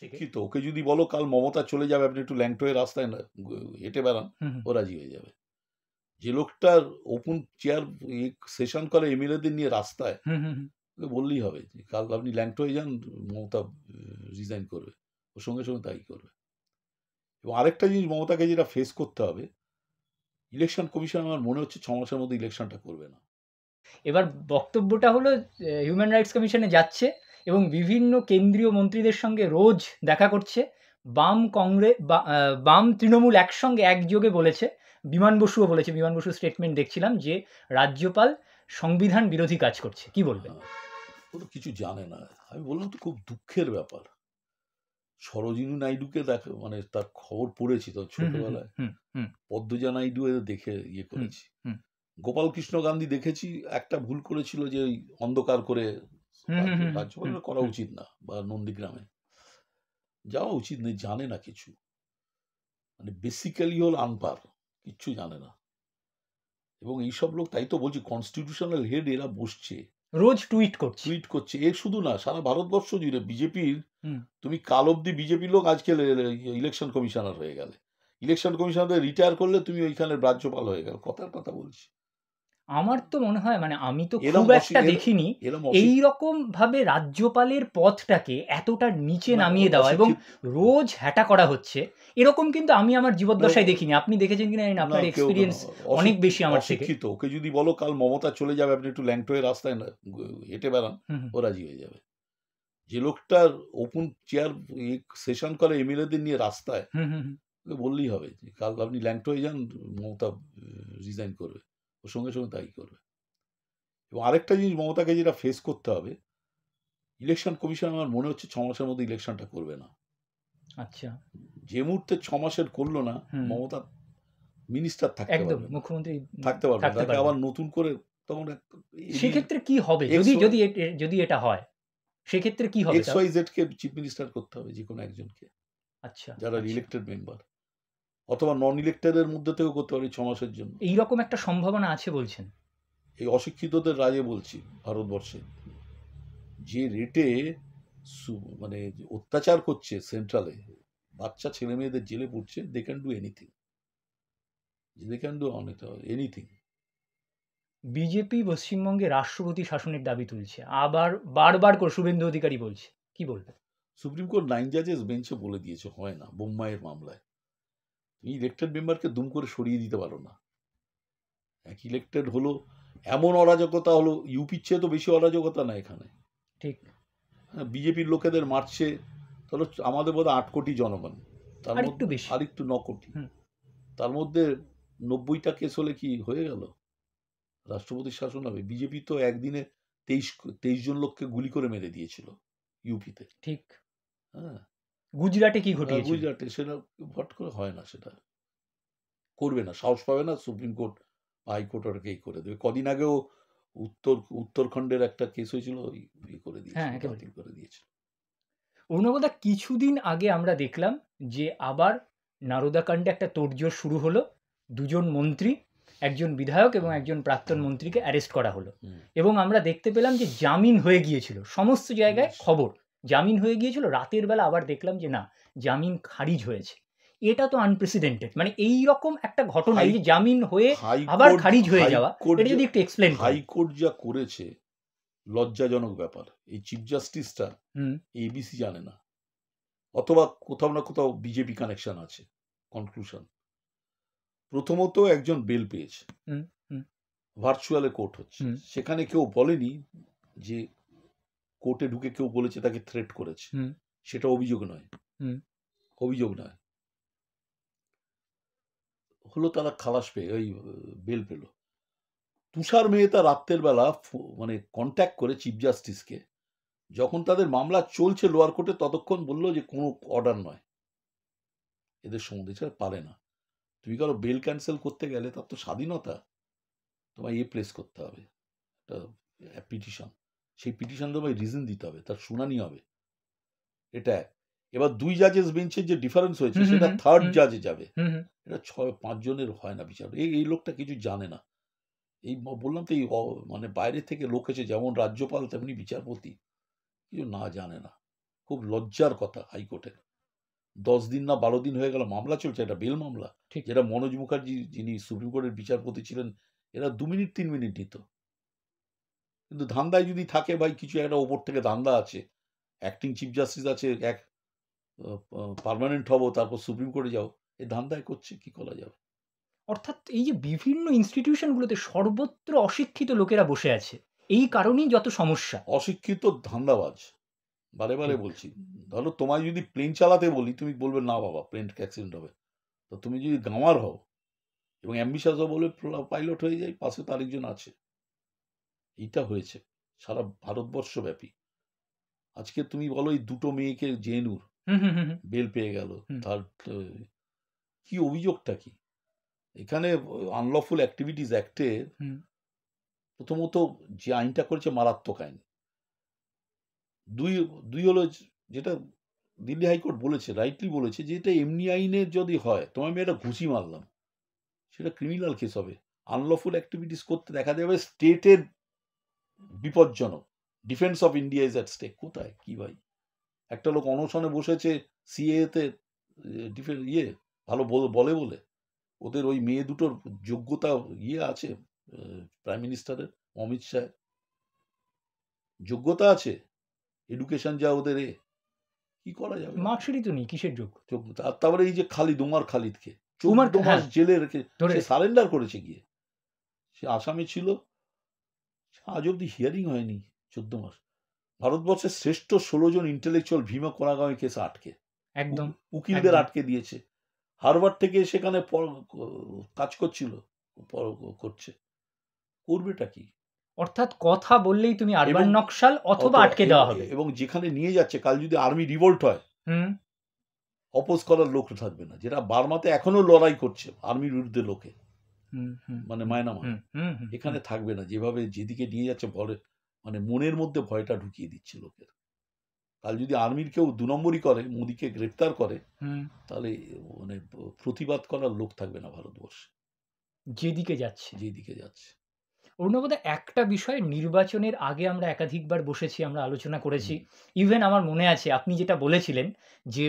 শিক্ষিত, ওকে যদি বলো কাল মমতা চলে যাবে, আপনি একটু ল্যাংটো হয়ে রাস্তায় হেঁটে বেড়ান, ও রাজি হয়ে যাবে। যে লোকটার ওপেন চেয়ার সেশন করে এমএলএদের নিয়ে রাস্তায়, ওকে বললেই হবে যে কাল আপনি ল্যাংটো হয়ে যান, মমতা রিজাইন করবে, ওর সঙ্গে সঙ্গে তাই করবে। এবং আরেকটা জিনিস মমতাকে যেটা ফেস করতে হবে, ইলেকশন কমিশন আমার মনে হচ্ছে 6 মাসের মধ্যে ইলেকশনটা করবে না। এবার বক্তব্যটা হলো হিউম্যান রাইটস কমিশনে যাচ্ছে এবং বিভিন্ন কেন্দ্রীয় মন্ত্রীদের সঙ্গে রোজ দেখা করছে। বাম তৃণমূল একসঙ্গে একযোগে বলেছে, বিমান বসুও বলেছে, বিমান বসু স্টেটমেন্ট দেখছিলাম যে রাজ্যপাল সংবিধান বিরোধী কাজ করছে। কি বলবেন? ও তো কিছু জানে না। আমি বললাম তো, খুব দুঃখের ব্যাপার। সরোজিনী নাইডুকে মানে তার খবর পড়েছি তো ছোটবেলায়, পদ্মজা নাইডু দেখে ইয়ে করেছি। গোপাল কৃষ্ণ গান্ধী দেখেছি, একটা ভুল করেছিল যে ওই অন্ধকার করে রাজ্যপাল করা উচিত না, বা নন্দীগ্রামে যাওয়া উচিত নেই, জানে না কিছু, মানে বেসিক্যালি হল আনপার, কিচ্ছু জানে না। এবং এইসব লোক, তাই তো বলছি কনস্টিটিউশনাল হেড এরা বসছে, রোজ টুইট করছে। এ শুধু না, সারা ভারতবর্ষ জুড়ে বিজেপির, তুমি কাল অব্দি বিজেপি লোক আজকে ইলেকশন কমিশনার হয়ে গেলে, ইলেকশন কমিশনার রিটায়ার করলে তুমি ওইখানে রাজ্যপাল হয়ে গেল, কথার কথা বলছি। আমার তো মনে হয়, মানে আমি তো খুব একটা দেখিনি এই রকম ভাবে রাজ্যপালের পদটাকে এতটা নিচে নামিয়ে দেওয়া এবং রোজ হ্যাটা করা হচ্ছে, এরকম কিন্তু আমি আমার জীবদ্দশায় দেখিনি। আপনি দেখেছেন কিনা জানি না, আপনার এক্সপেরিয়েন্স অনেক বেশি আমার থেকে। শিক্ষিত, ওকে যদি বলো কাল মমতা চলে যাবে, আপনি একটু ল্যাংটো হয়ে রাস্তায় হেঁটে বেড়ান, ও রাজি হয়ে যাবে। যে লোকটার ওপেন চেয়ার সেশন করে এমএলএদের নিয়ে রাস্তায়, ওকে বললেই হবে যে কাল আপনি ল্যাংটো হয়ে যান, মমতা রিজাইন করবে, ওর সঙ্গে সঙ্গে তাই করবে। এবং আরেকটা জিনিস মমতাকে যেটা ফেস করতে হবে, ইলেকশন কমিশন আমার মনে হচ্ছে 6 মাসের মধ্যে ইলেকশনটা করবে না। আচ্ছা, যে মুহূর্তে 6 মাসের করলো না, মমতা মিনিস্টার থাকতে পারবে, মুখ্যমন্ত্রী থাকতে পারবে, তাকে আবার নতুন করে তখন সেক্ষেত্রে কি হবে যদি এটা হয়, সেক্ষেত্রে কি হবে? XYZ কে চিফ মিনিস্টার করতে হবে, যে কোনো একজনকে। আচ্ছা, যারা ইলেক্টেড মেম্বার, অথবা নন ইলেক্টেডের মধ্যে থেকেও করতে পারি 6 মাসের জন্য। এইরকম একটা সম্ভাবনা আছে বলছেন? এই অশিক্ষিতদের রাজে বলছি, ভারতবর্ষে যে রেটে মানে অত্যাচার করছে সেন্ট্রালে, বাচ্চা ছেলে মেয়েদের জেলে পড়ছে, they can do anything, anything. BJP পশ্চিমবঙ্গে রাষ্ট্রপতি শাসনের দাবি তুলছে, আবার বারবার করে শুভেন্দু অধিকারী বলছে, কি বলবে? সুপ্রিম কোর্ট 9 জাজেস বেঞ্চে বলে দিয়েছে, হয় না। বোম্বাইয়ের মামলায় তুমি ইলেক্টেড মেম্বারকে দুম করে সরিয়ে দিতে পারো না। এক ইলেক্টেড হলো, এমন অরাজকতা হলো, ইউপির চেয়ে তো বেশি অরাজকতা না এখানে। ঠিক, বিজেপির লোকেদের মারছে, তাহলে আমাদের বোধ 8 কোটি জনগণ, তার মধ্যে আরেকটু 9 কোটি, তার মধ্যে 90টা কেস হলে কি হয়ে গেল, রাষ্ট্রপতির শাসন হবে? বিজেপি তো একদিনে 23 জন লোককে গুলি করে মেরে দিয়েছিল ইউপিতে। ঠিক। হ্যাঁ, গুজরাটে কি ঘটিয়েছে? গুজরাটে সেটা ভট করে হয় না, সেটা করবে না, সাহস পাবে না। সুপ্রিম কোর্ট, হাইকোর্ট ওটাকেই করে দেবে। কদিন আগেও উত্তরাখণ্ডের একটা কেস হয়েছিল, করে দিয়েছিল, বাতিল করে দিয়েছিল। অরুণবদা, কিছুদিন আগে আমরা দেখলাম যে আবার নারদাকাণ্ডে একটা তোড়জোড় শুরু হলো। 2 জন মন্ত্রী, একজন বিধায়ক এবং একজন প্রাক্তন মন্ত্রীকে অ্যারেস্ট করা হলো, এবং আমরা দেখতে পেলাম যে জামিন হয়ে গিয়েছিল। সমস্ত জায়গায় খবর জামিন হয়ে গিয়েছিল, রাতের বেলা আবার দেখলাম যে না, জামিন খারিজ হয়েছে। এটা তো আনপ্রেসিডেন্টেড, মানে এই রকম একটা ঘটনা, এই যে জামিন হয়ে আবার খারিজ হয়ে যাওয়া, এটা যদি একটু এক্সপ্লেইন করেন। হাইকোর্ট যা করেছে লজ্জাজনক ব্যাপার। এই চিফ জাস্টিসটা এবিসি জানে না, অথবা কোথাও না কোথাও বিজেপি কানেকশন আছে। কনক্লুশন, প্রথমত একজন বেল পেয়েছে, ভার্চুয়ালে কোর্ট হচ্ছে, সেখানে কেউ বলেনি যে কোর্টে ঢুকে কেউ বলেছে তাকে থ্রেট করেছে, সেটা অভিযোগ নয়, হলো তারা খালাস পেয়ে ওই বেল পেল। তুষার মেহতা রাত্রের বেলা মানে কন্ট্যাক্ট করে চিফ জাস্টিসকে, যখন তাদের মামলা চলছে লোয়ার কোর্টে, ততক্ষণ বললো যে কোনো অর্ডার নয়, এদের সম্বন্ধে ছাড়া পারে না। তুমি কারো বেল ক্যান্সেল করতে গেলে তার তো স্বাধীনতা, তোমায় প্লেস করতে হবে একটা পিটিশন, সেই পিটিশন তোমায় রিজন দিতে হবে, তার শুনানি হবে। এটা এবার 2 জাজেস বেঞ্চের যে ডিফারেন্স হয়েছে, সেটা 3rd জাজে যাবে। এটা 6-5 জনের হয় না বিচার। এই লোকটা কিছু জানে না। এই বললাম তো, এই মানে বাইরে থেকে লোক এসে, যেমন রাজ্যপাল তেমনি বিচারপতি, কিছু না জানে না, খুব লজ্জার কথা হাইকোর্টের। 10 দিন না 12 দিন হয়ে গেল মামলা চলছে, এটা বেল মামলা, ঠিক। যেটা মনোজ মুখার্জি যিনি সুপ্রিম কোর্টের বিচারপতি ছিলেন, এরা 2 মিনিট 3 মিনিট নিত। কিন্তু ধান্দায় যদি থাকে ভাই, কিছু একটা ওপর থেকে ধান্দা আছে, অ্যাক্টিং চিফ জাস্টিস আছে, এক পার্মানেন্ট হবো তারপর সুপ্রিম কোর্টে যাও, এই ধান্দায় করছে, কি করা যাবে? অর্থাৎ এই যে বিভিন্ন ইনস্টিটিউশনগুলোতে সর্বত্র অশিক্ষিত লোকেরা বসে আছে, এই কারণেই যত সমস্যা। অশিক্ষিত ধান্দাবাজ, বারে বারে ঠিক। বলছি। ধরো তোমায় যদি প্লেন চালাতে বলি, তুমি বলবে না বাবা প্লেন অ্যাক্সিডেন্ট হবে। তো তুমি যদি গাঁওয়ার হও এবং অ্যাম্বিশাস হও, বলবে পাইলট হয়ে যাই, পাশে তো আরেকজন আছে। এইটা হয়েছে সারা ভারতবর্ষ ব্যাপী। আজকে তুমি বলো এই দুটো মেয়েকে জেনুর হুম হুম হুম হুম। বেল পেয়ে গেল, হুম। তার কি অভিযোগটা কি? এখানে আনলফুল অ্যাক্টিভিটিস অ্যাক্টে হুম। প্রথমত যে আইনটা করেছে মারাত্মক আইন। দুই হলো যেটা দিল্লি হাইকোর্ট বলেছে, রাইটলি বলেছে, যে এটা এমনি আইনে যদি হয়, তোমার আমি একটা ঘুষি মারলাম, সেটা ক্রিমিনাল কেস হবে। আনলফুল অ্যাক্টিভিটিস করতে দেখা যাবে স্টেটের বিপজ্জনক, defence of India is at stake. কোথায় কি ভাই? একটা লোক অনশনে বসেছে সিএতে ভালো বলে বলে, ওদের ওই মেয়ে দুটোর যোগ্যতা আছে, প্রাইম মিনিস্টারের অমিত শাহ যোগ্যতা আছে, এডুকেশন যা ওদের, কি করা যাবে? মার্কশিটই তো নেই, কিসের যোগ্য? যোগ্যতা। আর তারপরে এই যে খালিদ, উমার খালিদকে 14 মাস হ্যাঁ, জেলে রেখে ধরে সে সারেন্ডার করেছে গিয়ে, সে আসামি ছিল, আজ অব্দি হিয়ারিং হয়নি 14 মাস। ভারতবর্ষের শ্রেষ্ঠ 16 জন ইন্টেলেকচুয়াল ভীমা কোরাগাঁওয়ে কেসে আটকে, একদম উকিলদের একদম। আটকে দিয়েছে। হারভার্ড থেকে সেখানে কাজ করছিল, করছে, করবেটা কি? অর্থাৎ কথা বললেই তুমি আরবান এবং নকশাল অথবা আটকে দেওয়া হবে। এবং যেখানে নিয়ে যাচ্ছে, কাল যদি আর্মি রিভোল্ট হয়, হুম অপোজ করার লোক থাকবে না, যেটা বার্মাতে এখনো লড়াই করছে আর্মির বিরুদ্ধে লোকে, হুম হুম মানে হুম মায়ানমারে, হুম হুম হুম এখানে থাকবে না। যেভাবে যেদিকে নিয়ে যাচ্ছে, ভরে মানে মনের মধ্যে ভয়টা ঢুকিয়ে দিচ্ছে লোকের। কাল যদি আর্মির কেউ 2 নম্বরই করে, মোদিকে গ্রেফতার করে, হুম। তাহলে মানে প্রতিবাদ করার লোক থাকবে না ভারতবর্ষে, যেদিকে যাচ্ছে। যেদিকে যাচ্ছে। অরুণবদা, একটা বিষয়, নির্বাচনের আগে আমরা একাধিকবার বসেছি, আমরা আলোচনা করেছি। হুম। ইভেন আমার মনে আছে আপনি যেটা বলেছিলেন যে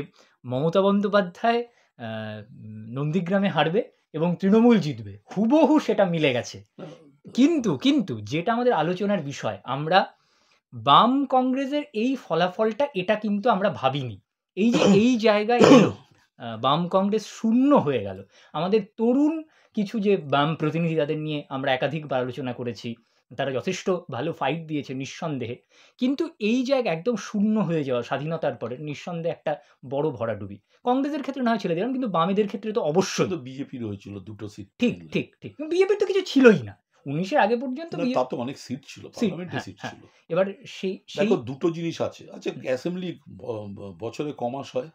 মমতা বন্দ্যোপাধ্যায় নন্দীগ্রামে হারবে এবং তৃণমূল জিতবে, হুবহু সেটা মিলে গেছে। কিন্তু যেটা আমাদের আলোচনার বিষয়, আমরা বাম কংগ্রেসের এই ফলাফলটা, এটা কিন্তু আমরা ভাবিনি। এই যে এই জায়গায় এলো, বাম কংগ্রেস শূন্য হয়ে গেল। আমাদের তরুণ কিছু যে বাম প্রতিনিধি, তাদের নিয়ে আমরা একাধিকবার আলোচনা করেছি, তারা যথেষ্ট ভালো ফাইট দিয়েছে নিঃসন্দেহে। কিন্তু এই জায়গা একদম শূন্য হয়ে যাওয়া স্বাধীনতার পরে নিঃসন্দেহে একটা বড় ভরাডুবি। কংগ্রেসের ক্ষেত্রে না হয় ছেড়ে দিলাম, কিন্তু বামেদের ক্ষেত্রে তো অবশ্যই। বিজেপির হয়েছিল 2টো সিট। ঠিক ঠিক ঠিক। বিজেপির তো কিছু ছিলই না 19-এর আগে পর্যন্ত। না, তার তো অনেক সিট ছিল, সিট, পার্লামেন্টে হ্যাঁ সিট হ্যাঁ। ছিল। এবার সেই দেখো, দুটো জিনিস আছে। আচ্ছা, অ্যাসেম্বলি বছরে ক মাস হয়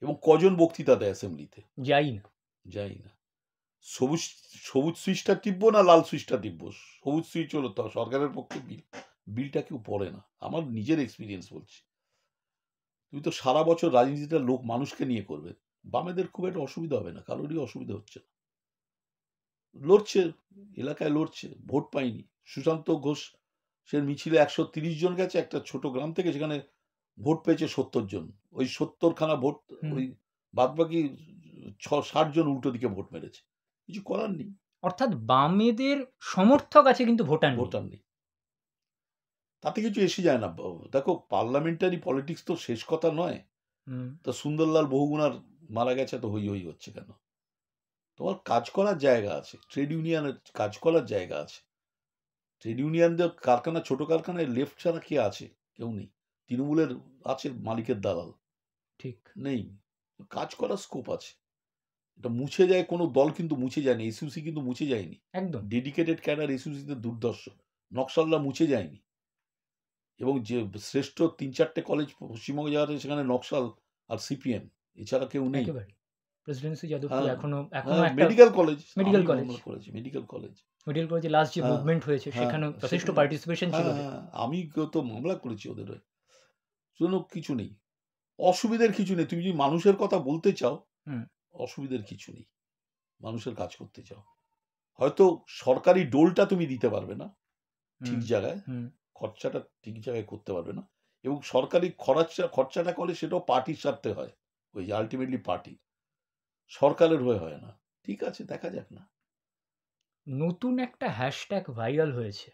এবং কজন বক্তৃতা দেয় অ্যাসেম্বলিতে? যাই না। যাই না। সবুজ সবুজ সুইচটা টিপবো না লাল সুইচটা টিপবো? সবুজ সুইচ হলো তো সরকারের পক্ষে বিলটা কেউ পড়ে না। আমার নিজের এক্সপিরিয়েন্স বলছি। তুমি তো সারা বছর রাজনীতিটা লোক মানুষকে নিয়ে করবে, বামেদের খুব একটা অসুবিধা হবে না, কারোরই অসুবিধা হচ্ছে না। লড়ছে, এলাকায় লড়ছে, ভোট পায়নি। সুশান্ত ঘোষ সে মিছিলে 130 জন গেছে একটা ছোট গ্রাম থেকে, সেখানে ভোট পেয়েছে 70 জন। ওই 70খানা ভোট, ওই বাদবাকি 60 জন উল্টো দিকে ভোট মেরেছে। কিছু করার নেই। অর্থাৎ বামেদের সমর্থক আছে কিন্তু ভোটার নেই। ভোটার নেই, তাতে কিছু এসে যায় না। দেখো, পার্লামেন্টারি পলিটিক্স তো শেষ কথা নয়। তা সুন্দরলাল বহুগুণার মারা গেছে, তো হই হই হচ্ছে কেন? তোমার কাজ করার জায়গা আছে, ট্রেড ইউনিয়নের কাজ করার জায়গা আছে। ট্রেড ইউনিয়নদের কারখানা, ছোট কারখানায় লেফট ছাড়া কে আছে? কেউ নেই। তৃণমূলের আছে মালিকের দালাল, ঠিক নেই। কাজ করার স্কোপ আছে। এটা মুছে যায়, কোনো দল কিন্তু মুছে যায়নি, এসইউসি কিন্তু মুছে যায়নি। একদম। ডেডিকেটেড ক্যাডার এসইউসিতে দুর্দর্শ, নকশালরা মুছে যায়নি। এবং যে শ্রেষ্ঠ 3-4টে কলেজ পশ্চিমবঙ্গে যাওয়া আছে, সেখানে নকশাল আর সিপিএম এছাড়া কেউ নেই। একেবারে প্রেসিডেন্সি যাদবপুর হ্যাঁ, এখনো একটা medical college, medical college, medical college, medical কলেজে লাস্ট যে হ্যাঁ, মুভমেন্ট হয়েছে হ্যাঁ, সেখানেও যথেষ্ট সেখানে, পার্টিসিপেশন ছিল। হ্যাঁ, আমি তো মামলা করেছি ওদের হয়ে। শুনো, কিছু নেই, অসুবিধার কিছু নেই। তুমি যদি মানুষের কথা বলতে চাও, অসুবিধার কিছু নেই। মানুষের কাজ করতে চাও, হয়তো সরকারি ডোলটা তুমি দিতে পারবে না ঠিক জায়গায়, খরচাটা ঠিক জায়গায় করতে পারবে না, এবং সরকারি খরচাটা করে সেটাও পার্টির স্বার্থে হয়, ওই যে আলটিমেটলি পার্টি, সরকারের হয়ে হয় না। ঠিক আছে, দেখা যাক না। নতুন একটা হ্যাশট্যাগ ভাইরাল হয়েছে,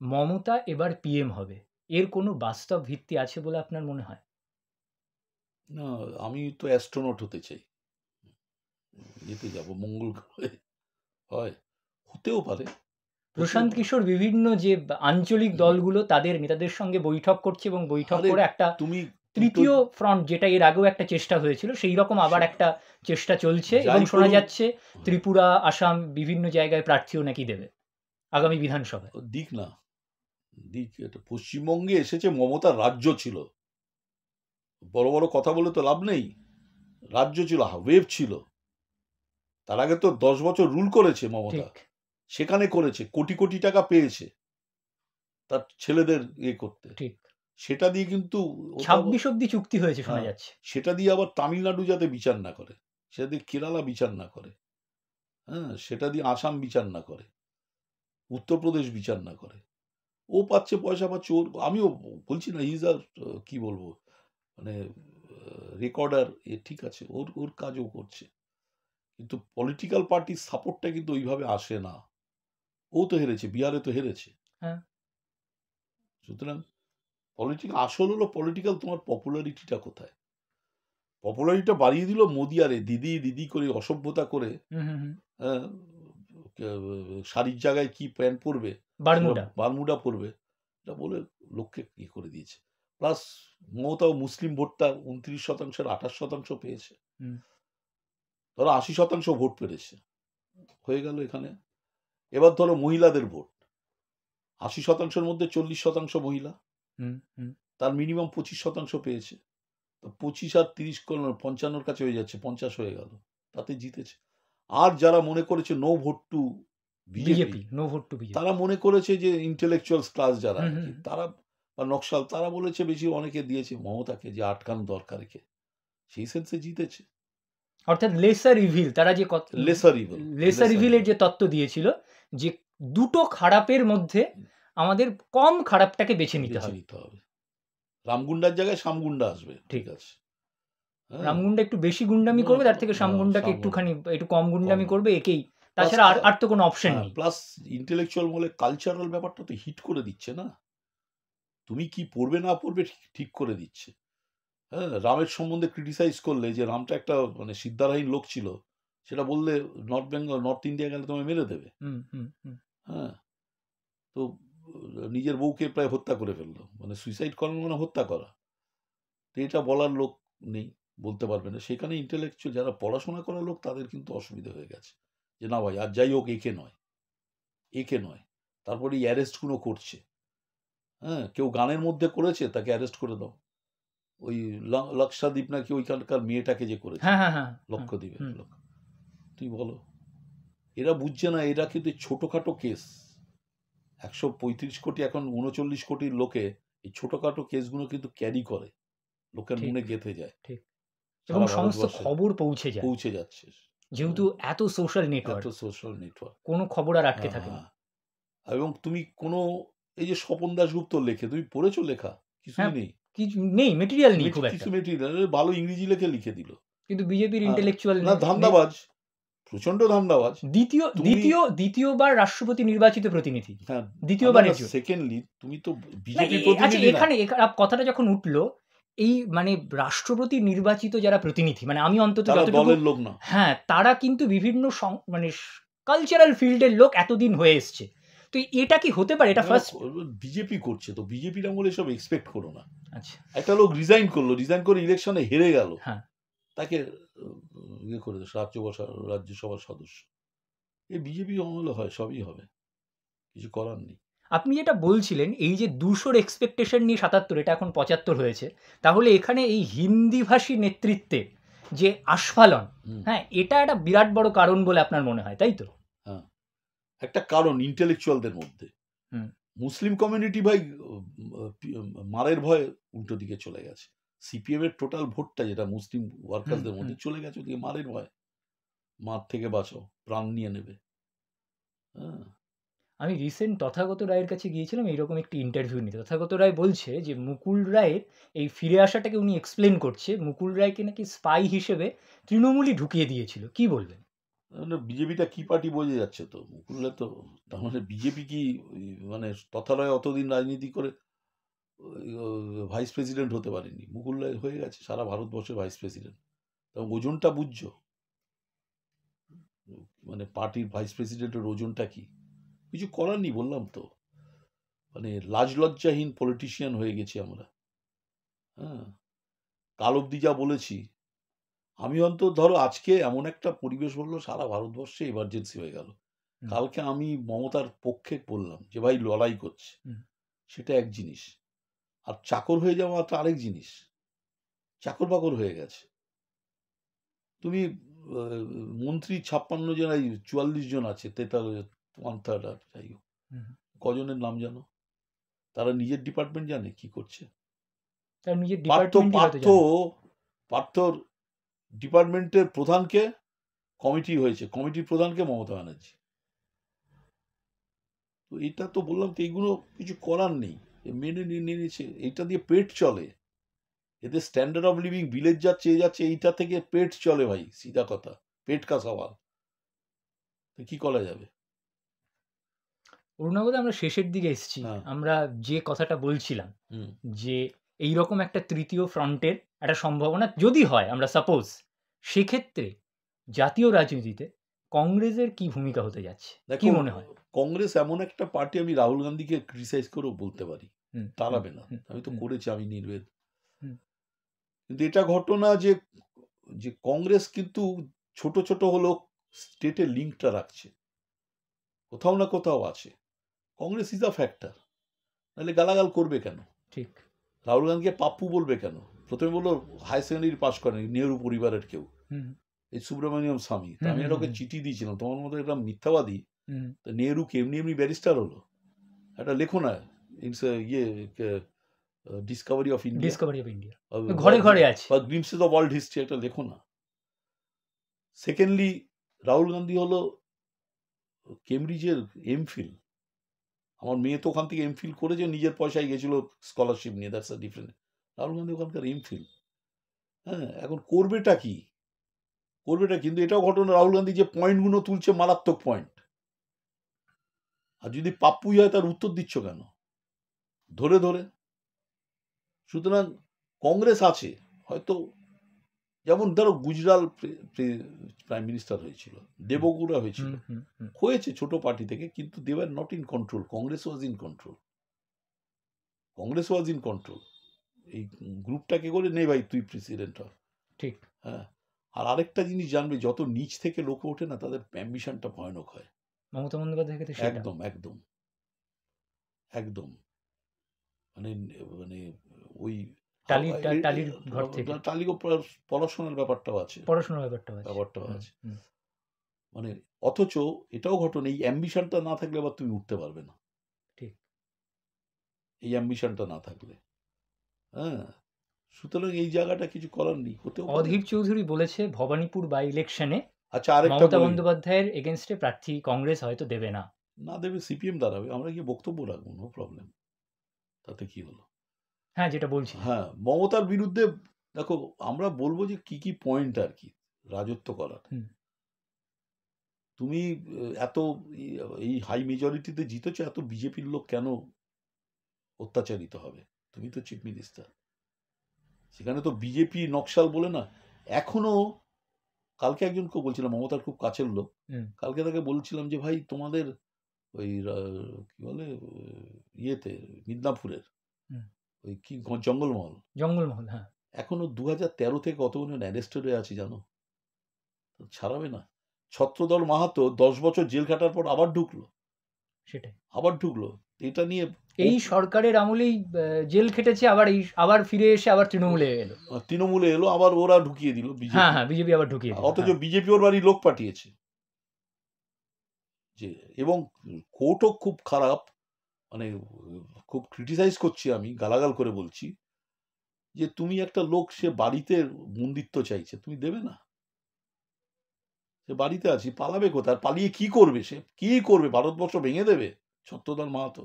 মমতা এবার পিএম হবে। এর কোনো বাস্তব ভিত্তি আছে বলে আপনার মনে হয়? না, আমি তো অ্যাস্ট্রোনট হতে চাই, যেতে যাব মঙ্গল গ্রহে, হয়, হতেও পারে। প্রশান্ত কিশোর বিভিন্ন যে আঞ্চলিক দলগুলো তাদের নেতাদের সঙ্গে বৈঠক করছে এবং বৈঠক আরে করে একটা তুমি তৃতীয় ফ্রন্ট, যেটা এর আগেও একটা চেষ্টা হয়েছিল, সেই রকম আবার একটা চেষ্টা চলছে এবং যাই শোনা করুক, যাচ্ছে ত্রিপুরা, আসাম বিভিন্ন জায়গায় প্রার্থীও নাকি দেবে আগামী বিধানসভায়। দিক না দিক, এটা পশ্চিমবঙ্গে এসেছে, মমতার রাজ্য ছিল, বড় বড় কথা বলে তো লাভ নেই, রাজ্য ছিল, ওয়েভ ছিল, তার আগে তো 10 বছর রুল করেছে মমতা, ঠিক, সেখানে করেছে, কোটি কোটি টাকা পেয়েছে তার ছেলেদের ইয়ে করতে, ঠিক। সেটা দিয়ে কিন্তু 26 অব্দি চুক্তি হয়েছে শোনা হ্যাঁ, যাচ্ছে। সেটা দিয়ে আবার তামিলনাড়ু যাতে বিচার না করে, সেটা দিয়ে কেরালা বিচার না করে, হ্যাঁ, সেটা দিয়ে আসাম বিচার না করে, উত্তরপ্রদেশ বিচার না করে, ও পাচ্ছে, পয়সা পাচ্ছে, ওর, আমিও বলছি না ইজ আর, কি বলবো, মানে রেকর্ডার, এ ঠিক আছে, ওর ওর কাজও করছে, কিন্তু পলিটিক্যাল পার্টির সাপোর্টটা কিন্তু ওইভাবে আসে না। ও তো হেরেছে, বিহারে তো হেরেছে। হ্যাঁ, সুতরাং পলিটিক্যাল, আসল হলো পলিটিক্যাল তোমার পপুলারিটিটা কোথায়, পপুলারিটিটা বাড়িয়ে দিল মোদি, আরে দিদি দিদি করে অসভ্যতা করে, হুম হুম হুম। হ্যাঁ, শাড়ির জায়গায় কি প্যান্ট পরবে, বারমুডা। বারমুডা পরবে, এটা বলে লোককে ইয়ে করে দিয়েছে। প্লাস মমতাও মুসলিম ভোটটা 29%, 28% পেয়েছে, হুম। ধরো 80% ভোট পেরেছে, হয়ে গেল এখানে। এবার ধরো মহিলাদের ভোট, 80%-এর মধ্যে 40% মহিলা, হুম হুম। তার মিনিমাম 25% পেয়েছে, তো 25 আর 30 55-র কাছে হয়ে যাচ্ছে, 50 হয়ে গেল, তাতে জিতেছে। আর যারা মনে করেছে no vote to BJP, BJP, no vote to BJP. তারা মনে করেছে যে ইন্টেলেকচুয়াল ক্লাস যারা হুম আর হুম। কি, তারা বা নকশাল, তারা বলেছে বেশি, অনেকে দিয়েছে মমতাকে, যে আটকানো দরকার একে, সেই সেন্সে জিতেছে। অর্থাৎ লেসার ইভিল, তারা যে লেসার ইভল, লেসার ইভিলের যে তত্ত্ব দিয়েছিল, যে দুটো খারাপের মধ্যে আমাদের কম খারাপটাকে বেছে নিতে বেছে হবে। নিতে হবে, রামগুন্ডার জায়গায় শ্যামগুন্ডা আসবে, ঠিক আছে, হ্যাঁ, রামগুন্ডা একটু বেশি গুন্ডামি করবে, তার থেকে শ্যামগুন্ডাকে একটুখানি একটু কম গুন্ডামি করবে, একেই। তাছাড়া আর তো কোনো অপশন নেই। প্লাস ইন্টেলেকচুয়াল বলে কালচারাল ব্যাপারটা তো হিট করে দিচ্ছে না, তুমি কি পড়বে না পড়বে ঠিক করে দিচ্ছে। হ্যাঁ, রামের সম্বন্ধে ক্রিটিসাইজ করলে, যে রামটা একটা মানে সিদ্ধারহীন লোক ছিল, সেটা বললে নর্থ বেঙ্গল, নর্থ ইন্ডিয়া গেলে তোমায় মেরে দেবে। হ্যাঁ, তো নিজের বউকে প্রায় হত্যা করে ফেললো, মানে সুইসাইড করানো মানে হত্যা করা, তো এটা বলার লোক নেই, বলতে পারবে না। সেখানে ইন্টেলেকচুয়াল যারা পড়াশোনা করা লোক, তাদের কিন্তু অসুবিধা হয়ে গেছে, যে না ভাই, আর যাই হোক, একে নয়, একে নয়, তারপরে এই অ্যারেস্টগুলো করছে। হ্যাঁ, কেউ গানের মধ্যে করেছে, তাকে অ্যারেস্ট করে দাও। ওই লক্ষাদ্বীপ নাকি ওইখানকার মেয়েটাকে যে করেছে, লক্ষদ্বীপের লোক, তুই বলো, এরা বুঝছে না, এরা কিন্তু ছোটখাটো কেস, 135 কোটি, এখন 39 কোটির লোকে এই ছোটখাটো কেসগুলো কিন্তু ক্যারি করে, লোকের মনে গেঁথে যায়, এবং সমস্ত খবর পৌঁছে যাচ্ছে, যেহেতু এত সোশ্যাল নেটওয়ার্ক, কোনো খবর আর আটকে থাকে না। এবং তুমি কোনো, এই যে স্বপন দাশগুপ্ত লেখে, তুমি পড়েছো লেখা? কিছুই নেই, কিছু নেই, মেটেরিয়াল নেই খুব একটা, কিছু মেটেরিয়াল, ভালো ইংরেজি লিখে দিল, কিন্তু বিজেপির ইন্টেলেকচুয়াল না, ধান্দাবাজ, প্রচন্ড ধান্দাবাজ। দ্বিতীয়বার রাষ্ট্রপতি নির্বাচিত প্রতিনিধি, হ্যাঁ, দ্বিতীয়বারের জন্য। সেকেন্ডলি তুমি তো বিজেপি প্রতিনিধি না। এখানে কথাটা যখন উঠলো, এই মানে রাষ্ট্রপতি নির্বাচিত যারা প্রতিনিধি, মানে আমি অন্তত যতটুকু, দলের লোক না, হ্যাঁ, তারা কিন্তু বিভিন্ন মানে কালচারাল ফিল্ডের লোক এতদিন হয়ে এসছে, তো এটা কি হতে পারে? এটা ফার্স্ট বিজেপি করছে, তো বিজেপির আমলে সব এক্সপেক্ট করো না। আচ্ছা, একটা লোক রিজাইন করে ইলেকশনে হেরে গেল, হ্যাঁ, তাকে ইয়ে করে রাজ্যসভার সদস্য, এই বিজেপি আমলে হয়, সবই হবে, কিছু করার নেই। আপনি যেটা বলছিলেন, এই যে 200 এক্সপেকটেশন নিয়ে 77, এটা এখন 75 হয়েছে, তাহলে এখানে এই হিন্দিভাষী নেতৃত্বে যে আস্ফালন, হ্যাঁ, এটা একটা বিরাট বড় কারণ বলে আপনার মনে হয়, তাই তো? হ্যাঁ, একটা কারণ ইন্টেলেকচুয়ালদের মধ্যে, মুসলিম কমিউনিটি ভাই মারের ভয়ে উল্টো দিকে চলে গেছে, সিপিএম এর টোটাল ভোটটা যেটা মুসলিম ওয়ার্কার্সদের মধ্যে চলে গেছে ওদিকে, মারের ভয়, মার থেকে বাঁচাও, প্রাণ নিয়ে নেবে। হ্যাঁ, আমি রিসেন্ট তথাগত রায়ের কাছে গিয়েছিলাম এইরকম একটি ইন্টারভিউ নিতে। তথাগত রায় বলছে যে মুকুল রায়ের এই ফিরে আসাটাকে উনি এক্সপ্লেন করছে, মুকুল রায়কে নাকি স্পাই হিসেবে তৃণমূলই ঢুকিয়ে দিয়েছিল। কি বলবেন? মানে বিজেপিটা কি পার্টি বোঝা যাচ্ছে তো, মুকুলরা তো, তার মানে বিজেপি কি মানে তথালয় অতদিন রাজনীতি করে ভাইস প্রেসিডেন্ট হতে পারেনি, মুকুল রায় হয়ে গেছে সারা ভারতবর্ষের ভাইস প্রেসিডেন্ট। তখন ওজনটা বুঝছো, মানে পার্টির ভাইস প্রেসিডেন্টের ওজনটা কি? কিছু করার নেই, বললাম তো, মানে লাজ লজ্জাহীন পলিটিশিয়ান হয়ে গেছি আমরা। হ্যাঁ, কাল অব্দি যা বলেছি আমি, অন্তত ধরো আজকে এমন একটা পরিবেশ বললো সারা ভারতবর্ষে এমার্জেন্সি হয়ে গেল, কালকে আমি মমতার পক্ষে বললাম যে ভাই লড়াই করছে, সেটা এক জিনিস, আর চাকর হয়ে যাওয়া তো আরেক জিনিস। চাকর বাকর হয়ে গেছে। তুমি মন্ত্রী 56 জন, 44 জন আছে, 43 যাই হোক, কজনের নাম জানো? তারা নিজের ডিপার্টমেন্ট জানে কি করছে? তার নিজের পার্থ পার্থর ডিপার্টমেন্টের প্রধানকে কমিটি হয়েছে, কমিটির প্রধানকে মমতা ব্যানার্জি। তো এটা তো বললাম তো, এইগুলো কিছু করার নেই, মেনে নিয়ে নিয়েছে, এইটা দিয়ে পেট চলে, এদের স্ট্যান্ডার্ড অফ লিভিং ভিলেজ যাচ্ছে, এইটা থেকে পেট চলে ভাই, সিধা কথা, পেট কা সওয়াল। কি করা যাবে? অরুণাবদা, আমরা শেষের দিকে এসেছি। আমরা যে কথাটা বলছিলাম যে এইরকম একটা তৃতীয় ফ্রন্টের একটা সম্ভাবনা যদি হয়, আমরা সাপোজ, সেক্ষেত্রে জাতীয় রাজনীতিতে কংগ্রেসের কি ভূমিকা হতে যাচ্ছে, কি মনে হয়? কংগ্রেস এমন একটা পার্টি, আমি রাহুল গান্ধীকে ক্রিটিসাইজ করেও বলতে পারি, দাঁড়াবে না, আমি তো করেছি, আমি নির্ভেদ। কিন্তু এটা ঘটনা যে কংগ্রেস কিন্তু ছোট ছোট হলেও স্টেটের লিঙ্কটা রাখছে, কোথাও না কোথাও আছে। কংগ্রেস ইজ আ ফ্যাক্টর, নাহলে গালাগাল করবে কেন? ঠিক। রাহুল গান্ধীকে পাপ্পু বলবে কেন? প্রথমে বললো হায়ার সেকেন্ডারি পাস করেনি, নেহরু পরিবারের কেউ, এই সুব্রমণিয়াম স্বামী। আমি ওকে চিঠি দিয়েছিলাম, তোমার মতো একটা মিথ্যাবাদী নেহরু এমনি এমনি ব্যারিস্টার হলো? একটা লেখো না, ইয়ে ডিসকভারি অফ ইন্ডিয়া, ঘরে ঘরে আছে, বা গ্লিমসেস অফ ওয়ার্ল্ড হিস্ট্রি, একটা লেখো না। সেকেন্ডলি, রাহুল গান্ধী হলো কেমব্রিজের এমফিল, আমার মেয়ে তো ওখান থেকে এমফিল করেছে, নিজের পয়সায় গেছিল স্কলারশিপ নিয়ে, that's a different. Rahul Gandhi ওখানকার এমফিল। হ্যাঁ, এখন করবেটা কি? কিন্তু এটাও ঘটনা, রাহুল গান্ধী যে পয়েন্টগুলো তুলছে মারাত্মক পয়েন্ট, আর যদি পাপ্পুই হয় তার উত্তর দিচ্ছ কেন ধরে ধরে? সুতরাং কংগ্রেস আছে হয়তো, যেমন ধরো গুজরাল প্রাইম মিনিস্টার হয়েছিল, দেবগুড়া হয়েছে ছোট পার্টি থেকে, কিন্তু they were not in control, Congress was in control. এই গ্রুপটাকে করে নে ভাই, তুই প্রেসিডেন্ট হ। ঠিক। হ্যাঁ, আর আরেকটা জিনিস জানবে, যত নিচ থেকে লোক ওঠে না, তাদের অ্যাম্বিশনটা ভয়ানক হয়। মমতা বন্দ্যোপাধ্যায় একদম একদম একদম, মানে মানে ওই পড়াশোনার ব্যাপারটাও আছে, মানে অথচ এটাও ঘটনা, এই অ্যাম্বিশনটা না থাকলে আবার তুমি উঠতে পারবে না। ঠিক, এই অ্যাম্বিশনটা না থাকলে। হ্যাঁ, সুতরাং এই জায়গাটা কিছু করার নেই। অধীর চৌধুরী বলেছে ভবানীপুর বাই ইলেকশনে আচ্ছা, আরেকটা, মমতা বন্দ্যোপাধ্যায়ের এগেনস্টে প্রার্থী কংগ্রেস হয়তো দেবে না, দেবে সিপিএম দাঁড়াবে, আমরা গিয়ে বক্তব্য রাখবো, নো প্রবলেম, তাতে কি হলো? হ্যাঁ, যেটা বলছি, হ্যাঁ, মমতার বিরুদ্ধে দেখো, আমরা বলবো যে কি কি পয়েন্ট আর কি রাজত্ব করার। তুমি এত এই হাই মেজরিটিতে জিতেছো, এত বিজেপির লোক কেন অত্যাচারিত হবে? তুমি তো চিফ মিনিস্টার, সেখানে তো বিজেপি নকশাল বলে না। এখনো কালকে একজনকে বলছিলাম, মমতার খুব কাছের লোক, কালকে তাকে বলছিলাম যে ভাই, তোমাদের ওই কি বলে ইয়েতে মিদনাপুরের ওই কি জঙ্গলমহল, হ্যাঁ, এখনো 2013 থেকে কতগুলো অ্যারেস্টেড হয়ে আছে জানো? ছাড়াবে না। ছত্রদল মাহাতো 10 বছর জেল কাটার পর আবার ঢুকলো, এটা নিয়ে এই সরকারের আমলেই জেল খেটেছে, আবার ফিরে এসে আবার তৃণমূলে এলো, আবার ওরা ঢুকিয়ে দিল, বিজেপি আবার ঢুকিয়ে দিল, অথচ বিজেপি ওর বাড়ি লোক পাঠিয়েছে। যে এবং কোর্টও খুব খারাপ, মানে খুব ক্রিটিসাইজ করছি আমি, গালাগাল করে বলছি যে তুমি একটা লোক, সে বাড়িতে বন্দিত্ব চাইছে, তুমি দেবে না? সে বাড়িতে আছি, পালাবে কোথায়? পালিয়ে কি করবে? সে কি করবে? ভারতবর্ষ ভেঙে দেবে? ছত্রধর মাহাতো।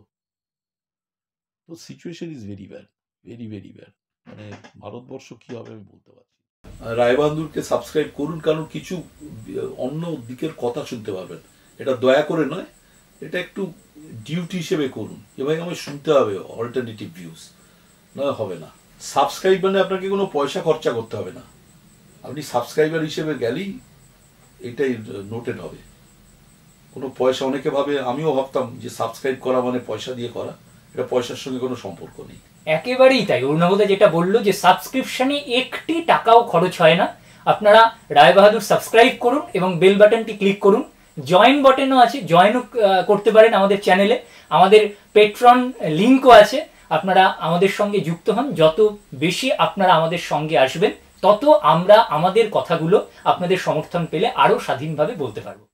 তো situation is very bad, very very bad. মানে ভারতবর্ষ কি হবে আমি বলতে পারছি না। রায়বাহাদুরকে সাবস্ক্রাইব করুন, কারণ কিছু অন্য দিকের কথা শুনতে পারবেন। এটা দয়া করে নয়, এটা একটু ডিউটি হিসেবে করুন। এবার আমায় শুনতে হবে অল্টারনেটিভ ভিউজ, নয় হবে না। সাবস্ক্রাইব মানে আপনাকে কোনো পয়সা খরচা করতে হবে না, আপনি সাবস্ক্রাইবার হিসেবে গেলেই এটাই নোটেড হবে। কোনো পয়সা, অনেকে ভাবে, আমিও ভাবতাম যে সাবস্ক্রাইব করা মানে পয়সা দিয়ে করা, এটা পয়সার সঙ্গে কোনো সম্পর্ক নেই। একেবারেই তাই। অরুণাবদা যেটা বললো যে সাবস্ক্রিপশনে একটি টাকাও খরচ হয় না। আপনারা রায়বাহাদুর সাবস্ক্রাইব করুন এবং বেল বাটনটি ক্লিক করুন। জয়েন বাটনও আছে, জয়েনও করতে পারেন আমাদের চ্যানেলে। আমাদের পেট্রন লিঙ্কও আছে, আপনারা আমাদের সঙ্গে যুক্ত হন। যত বেশি আপনারা আমাদের সঙ্গে আসবেন, তত আমরা আমাদের কথাগুলো আপনাদের সমর্থন পেলে আরও স্বাধীনভাবে বলতে পারবো।